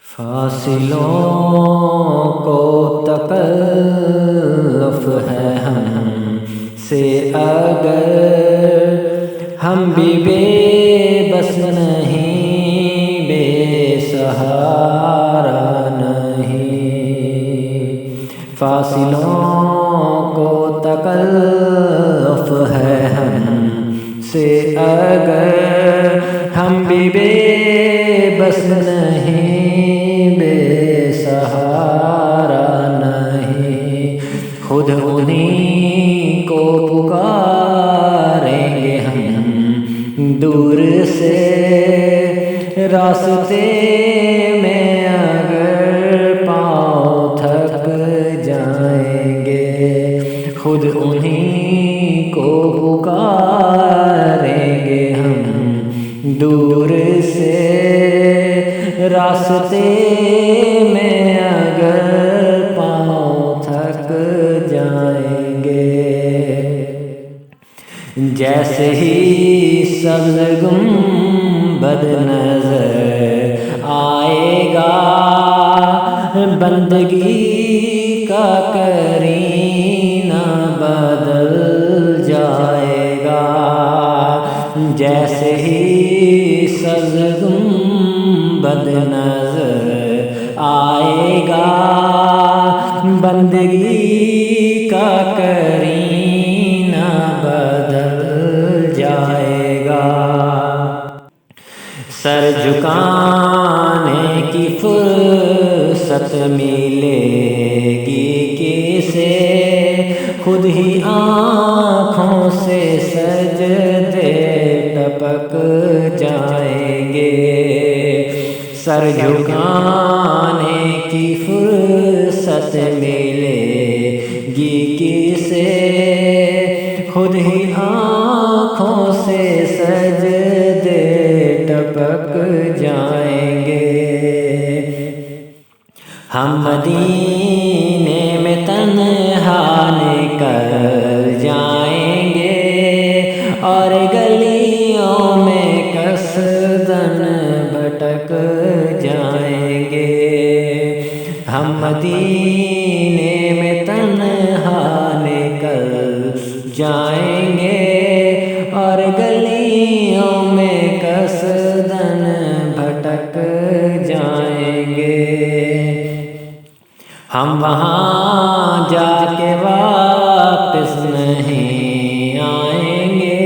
فاصلوں کو تکلف ہے ہم سے اگر ہم بھی بے بس نہیں، بے سہارا نہیں۔ فاصلوں کو تکلف ہے ہم سے اگر ہم بھی بے بس نہیں، بے سہارا نہیں۔ خود انہیں کو پکاریں گے ہم دور سے، راستے میں اگر پاؤں تھک جائیں گے۔ خود انہیں کو پکاریں گے ہم دور سے، راستے میں اگر پاؤں تھک جائیں گے۔ جیسے ہی سبز گنبد نظر آئے گا، بندگی کا کرینہ بدل جائے گا۔ جیسے ہی سبز گنبد نظر آئے گا، بندگی کا کرینہ بدل جائے گا۔ سر جھکانے کی فرصت ملے گی کسے، خود ہی آنکھوں سے سجدے ٹپک جائیں گے۔ سر جھکانے کی فرصت ملے گی کسے، خود ہی آنکھوں سے سجدے ٹپک جائیں گے۔ ہم مدینے میں تنہا نکل جائیں گے، اور گلیوں میں قصداً بھٹک جائیں گے۔ ہم مدینے میں تنہا نکل جائیں گے، اور گلیوں میں قصداً بھٹک جائیں گے۔ ہم وہاں جا کے واپس نہیں آئیں گے،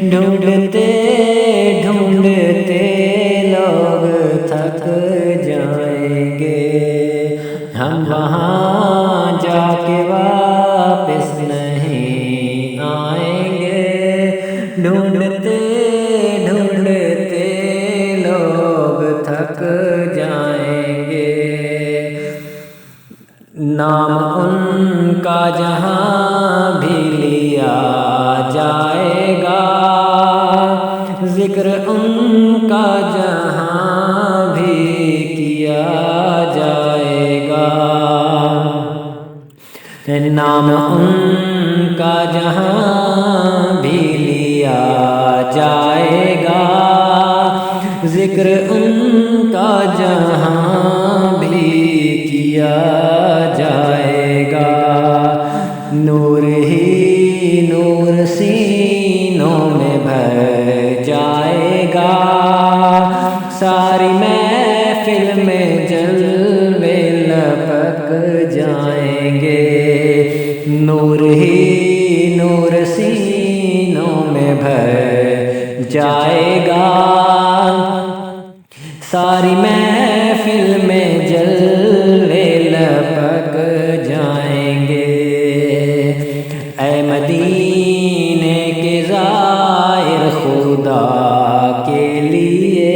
ڈھونڈتے ڈھونڈتے لوگ تھک جائیں گے۔ ہم وہاں جا کے واپس نہیں آئیں گے، ڈھونڈتے ڈھونڈتے لوگ تھک جائیں گے۔ نام ان کا جہاں بھی لیا جائے گا، ذکر ان کا جہاں بھی کیا جائے گا۔ نام ان کا جہاں بھی لیا جائے گا، ذکر ان کا جہاں بھی کیا جائے گا۔ نور ہی نور سینوں میں بھر جائے گا، ساری محفل میں جلوے لپک جائیں گے۔ نور ہی نور سینوں میں بھر جائے گا، ساری محفل میں جلوے لپک جائیں گے۔ اے مدینے کے زائر، خدا کے لیے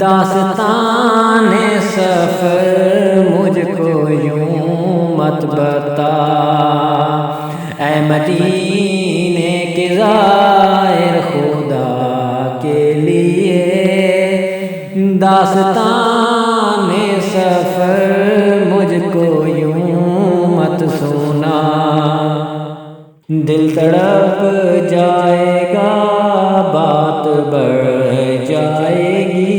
داستان سفر مجھ کو یوں مت بتا۔ اے مدینے کے زائر، خدا کے لیے داستان سفر مجھ کو یوں مت سنا۔ دل تڑپ جائے گا، بات بڑھ جائے گی،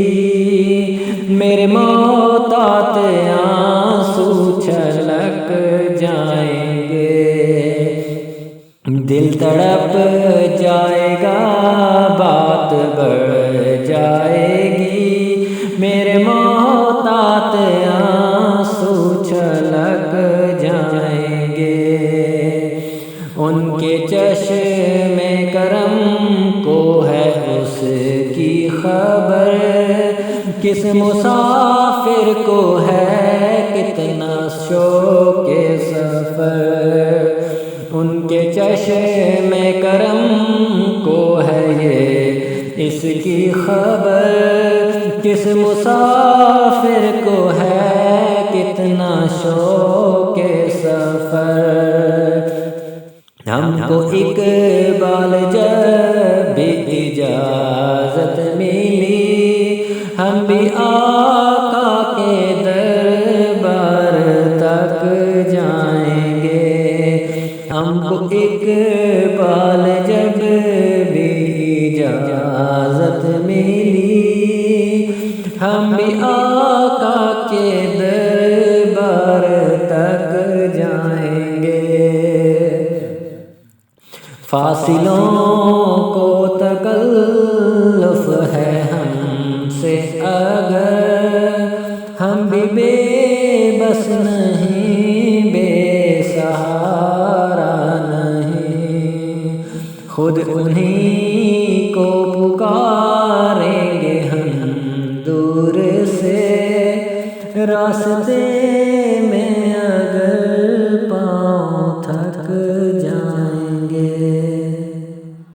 جائے گی، میرے محتاط آنسو چھلک جائیں گے۔ ان کے چشم کرم کو ہے اس کی خبر، کس مسافر کو ہے کتنا شوق سفر۔ ان کے چشم کرم کو ہے یہ اس کی خبر، کس مسافر کو ہے کتنا شوق سفر۔ ہم کو اقبال جب بھی اجازت ملی، ہم بھی آقا کے دربار تک جائیں گے۔ ہم کو اقبال جب بھی اجازت ملی، ہم بھی آقا کے دربار تک جائیں گے۔ فاصلوں کو تکل